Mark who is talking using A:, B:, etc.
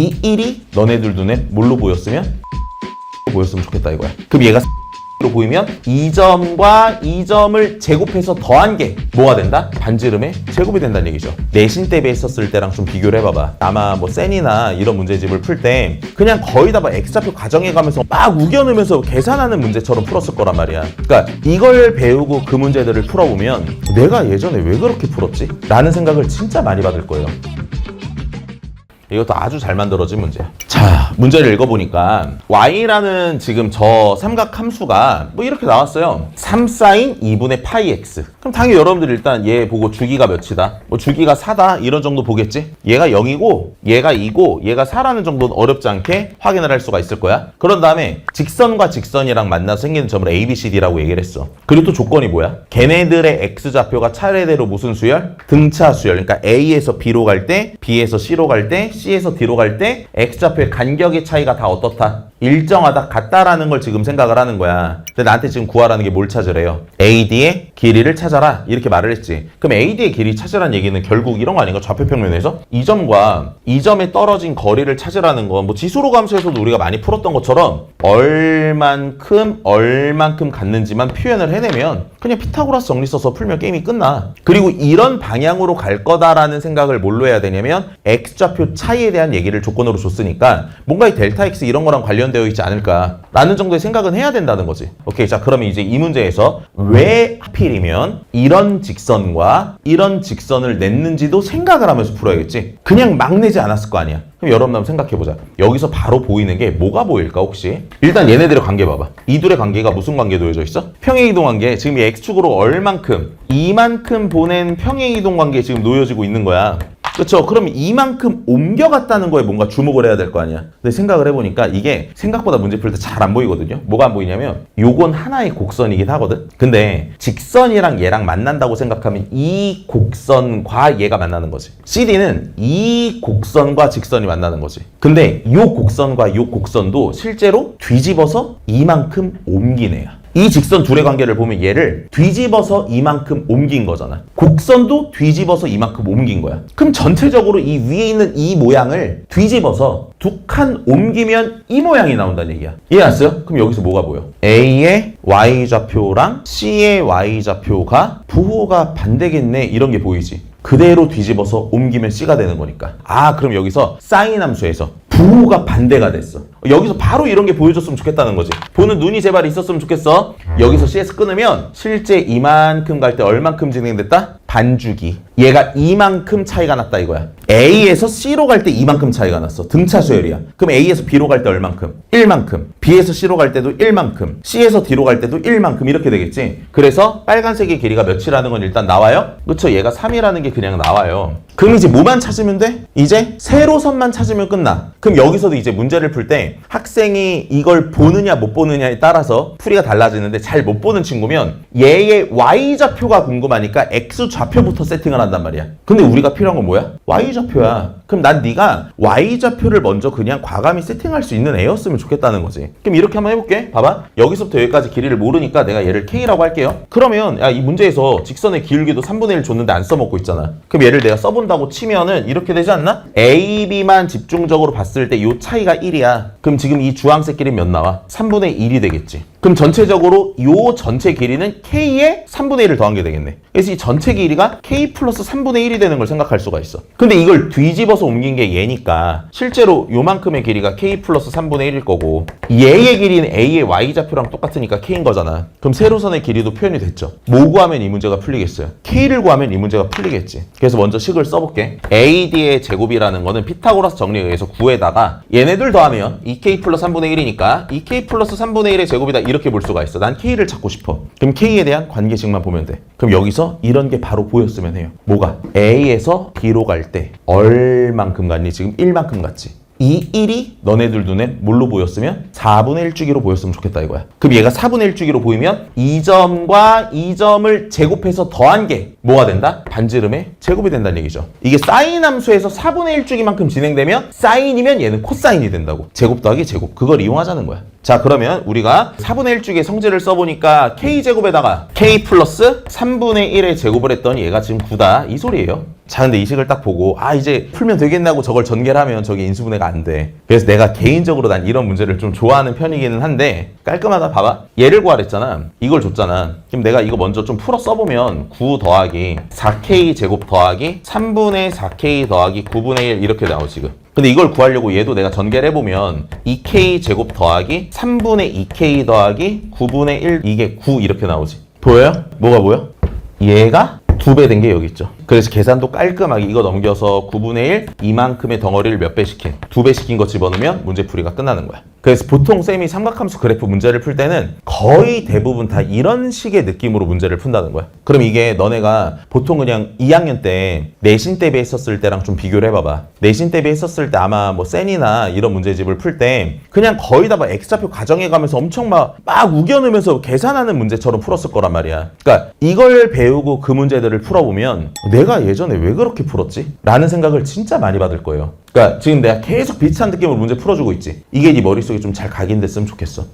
A: 이 1이 너네들 눈에 뭘로 보였으면 좋겠다 이거야. 그럼 얘가 로 보이면 이 점과 이 점을 제곱해서 더한 게 뭐가 된다? 반지름의 제곱이 된다는 얘기죠. 내신 때 했었을 때랑 좀 비교를 해봐봐. 아마 뭐 센이나 이런 문제집을 풀 때 그냥 거의 다 막 X좌표 가정해가면서 막 우겨넣으면서 계산하는 문제처럼 풀었을 거란 말이야. 그러니까 이걸 배우고 그 문제들을 풀어보면 내가 예전에 왜 그렇게 풀었지? 라는 생각을 진짜 많이 받을 거예요. 이것도 아주 잘 만들어진 문제야. 자, 문제를 읽어보니까 y라는 지금 저 삼각 함수가 뭐 이렇게 나왔어요. 3sin 2분의 파이 x. 그럼 당연히 여러분들 일단 얘 보고 주기가 몇이다? 뭐 주기가 4다 이런 정도 보겠지? 얘가 0이고 얘가 2고 얘가 4라는 정도는 어렵지 않게 확인을 할 수가 있을 거야. 그런 다음에 직선과 직선이랑 만나서 생기는 점을 a, b, c, d라고 얘기를 했어. 그리고 또 조건이 뭐야? 걔네들의 x좌표가 차례대로 무슨 수열? 등차 수열. 그러니까 a에서 b로 갈 때, b에서 c로 갈 때, C에서 D로 갈 때 X좌표의 간격의 차이가 다 어떻다? 일정하다, 같다라는 걸 지금 생각을 하는 거야. 근데 나한테 지금 구하라는 게 뭘 찾으래요? AD의 길이를 찾아라 이렇게 말을 했지. 그럼 AD의 길이 찾으라는 얘기는 결국 이런 거 아닌가? 좌표평면에서 이 점과 이 점에 떨어진 거리를 찾으라는 건 뭐 지수로 감수에서도 우리가 많이 풀었던 것처럼 얼만큼 갖는지만 표현을 해내면 그냥 피타고라스 정리 써서 풀면 게임이 끝나. 그리고 이런 방향으로 갈 거다라는 생각을 뭘로 해야 되냐면 X좌표 차이에 대한 얘기를 조건으로 줬으니까 뭔가 이 델타 X 이런 거랑 관련되어 있지 않을까라는 정도의 생각은 해야 된다는 거지. 오케이, 자 그러면 이제 이 문제에서 왜 하필이면 이런 직선과 이런 직선을 냈는지도 생각을 하면서 풀어야겠지. 그냥 막 내지 않았을 거 아니야. 그럼 여러분 한번 생각해보자. 여기서 바로 보이는 게 뭐가 보일까 혹시? 일단 얘네들의 관계 봐봐. 이 둘의 관계가 무슨 관계 놓여져 있어? 평행이동 관계. 지금 이 X축으로 얼만큼 이만큼 보낸 평행이동 관계에 지금 놓여지고 있는 거야. 그렇죠? 그럼 이만큼 옮겨갔다는 거에 뭔가 주목을 해야 될 거 아니야. 근데 생각을 해보니까 이게 생각보다 문제 풀 때 잘 안 보이거든요. 뭐가 안 보이냐면 요건 하나의 곡선이긴 하거든. 근데 직선이랑 얘랑 만난다고 생각하면 이 곡선과 얘가 만나는 거지. CD는 이 곡선과 직선이 만나는 거지. 근데 요 곡선과 요 곡선도 실제로 뒤집어서 이만큼 옮긴 애야. 이 직선 둘의 관계를 보면 얘를 뒤집어서 이만큼 옮긴 거잖아. 곡선도 뒤집어서 이만큼 옮긴 거야. 그럼 전체적으로 이 위에 있는 이 모양을 뒤집어서 두 칸 옮기면 이 모양이 나온다는 얘기야. 이해했어요? 그럼 여기서 뭐가 보여? A의 Y좌표랑 C의 Y좌표가 부호가 반대겠네 이런 게 보이지. 그대로 뒤집어서 옮기면 C가 되는 거니까. 아, 그럼 여기서 사인 함수에서 부호가 반대가 됐어. 여기서 바로 이런 게 보여줬으면 좋겠다는 거지. 보는 눈이 제발 있었으면 좋겠어. 여기서 CS 끊으면 실제 이만큼 갈 때 얼만큼 진행됐다? 반주기. 얘가 이만큼 차이가 났다 이거야. A에서 C로 갈 때 이만큼 차이가 났어. 등차 수열이야. 그럼 A에서 B로 갈 때 얼만큼? 1만큼. B에서 C로 갈 때도 1만큼. C에서 D로 갈 때도 1만큼 이렇게 되겠지. 그래서 빨간색의 길이가 몇이라는 건 일단 나와요? 그쵸? 얘가 3이라는 게 그냥 나와요. 그럼 이제 뭐만 찾으면 돼? 이제 세로선만 찾으면 끝나. 그럼 여기서도 이제 문제를 풀 때 학생이 이걸 보느냐 못 보느냐에 따라서 풀이가 달라지는데 잘 못 보는 친구면 얘의 Y좌표가 궁금하니까 X좌표부터 세팅을 한단 말이야. 근데 우리가 필요한 건 뭐야? Y좌표야. 그럼 난 네가 Y좌표를 먼저 그냥 과감히 세팅할 수 있는 애였으면 좋겠다는 거지. 그럼 이렇게 한번 해볼게. 봐봐. 여기서부터 여기까지 길이를 모르니까 내가 얘를 K라고 할게요. 그러면 야, 이 문제에서 직선의 기울기도 3분의 1 줬는데 안 써먹고 있잖아. 그럼 얘를 내가 써본다고 치면은 이렇게 되지 않나? AB만 집중적으로 봤을 때 이 차이가 1이야. 그럼 지금 이 주황색 길이 몇 나와? 3분의 1이 되겠지. 그럼 전체적으로 이 전체 길이는 K의 3분의 1을 더한 게 되겠네. 그래서 이 전체 길이가 K 플러스 3분의 1이 되는 걸 생각할 수가 있어. 근데 이걸 뒤집어서 옮긴 게 얘니까 실제로 요만큼의 길이가 K 플러스 3분의 1일 거고 얘의 길이는 A의 Y좌표랑 똑같으니까 K인 거잖아. 그럼 세로선의 길이도 표현이 됐죠. 뭐 구하면 이 문제가 풀리겠어요? K를 구하면 이 문제가 풀리겠지. 그래서 먼저 식을 써볼게. AD의 제곱이라는 거는 피타고라스 정리에 의해서 9에다가 얘네들 더하면 2K 플러스 3분의 1이니까 2K 플러스 3분의 1의 제곱이다 이렇게 볼 수가 있어. 난 K를 찾고 싶어. 그럼 K에 대한 관계식만 보면 돼. 그럼 여기서 이런 게 바로 보였으면 해요. 뭐가? A에서 B로 갈 때 얼만큼 갔니? 지금 1만큼 갔지. 이 1이 너네들 눈에 뭘로 보였으면 4분의 1주기로 보였으면 좋겠다 이거야. 그럼 얘가 4분의 1주기로 보이면 이 점과 이 점을 제곱해서 더한 게 뭐가 된다? 반지름의 제곱이 된다는 얘기죠. 이게 사인 함수에서 4분의 1주기만큼 진행되면 사인이면 얘는 코사인이 된다고. 제곱 더하기 제곱. 그걸 이용하자는 거야. 자, 그러면 우리가 4분의 1주기의 성질을 써보니까 K제곱에다가 K 플러스 3분의 1의 제곱을 했더니 얘가 지금 9다 이 소리예요. 자, 근데 이 식을 딱 보고 이제 풀면 되겠네 하고 저걸 전개를 하면 저게 인수분해가 안 돼. 그래서 내가 개인적으로 난 이런 문제를 좀 좋아하는 편이기는 한데 깔끔하다. 봐봐. 얘를 구하랬잖아. 이걸 줬잖아. 그럼 내가 이거 먼저 좀 풀어 써보면 9 더하기 4k 제곱 더하기 3분의 4k 더하기 9분의 1 이렇게 나오지 지금. 근데 이걸 구하려고 얘도 내가 전개를 해보면 2k 제곱 더하기 3분의 2k 더하기 9분의 1 이게 9 이렇게 나오지. 보여요? 뭐가 보여? 얘가 2배 된 게 여기 있죠. 그래서 계산도 깔끔하게 이거 넘겨서 9분의 1 이만큼의 덩어리를 몇 배 시킨 2배 시킨 거 집어넣으면 문제 풀이가 끝나는 거야. 그래서 보통 쌤이 삼각함수 그래프 문제를 풀 때는 거의 대부분 다 이런 식의 느낌으로 문제를 푼다는 거야. 그럼 이게 너네가 보통 그냥 2학년 때 내신 대비 했었을 때랑 좀 비교를 해봐봐. 내신 대비 했었을 때 아마 뭐 센이나 이런 문제집을 풀 때 그냥 거의 다 막 X좌표 가정해가면서 엄청 막 우겨넣으면서 계산하는 문제처럼 풀었을 거란 말이야. 그러니까 이걸 배우고 그 문제들을 풀어보면 내가 예전에 왜 그렇게 풀었지? 라는 생각을 진짜 많이 받을 거예요. 그러니까 지금 내가 계속 비슷한 느낌으로 문제 풀어주고 있지. 이게 네 머릿속에 좀 잘 각인됐으면 좋겠어.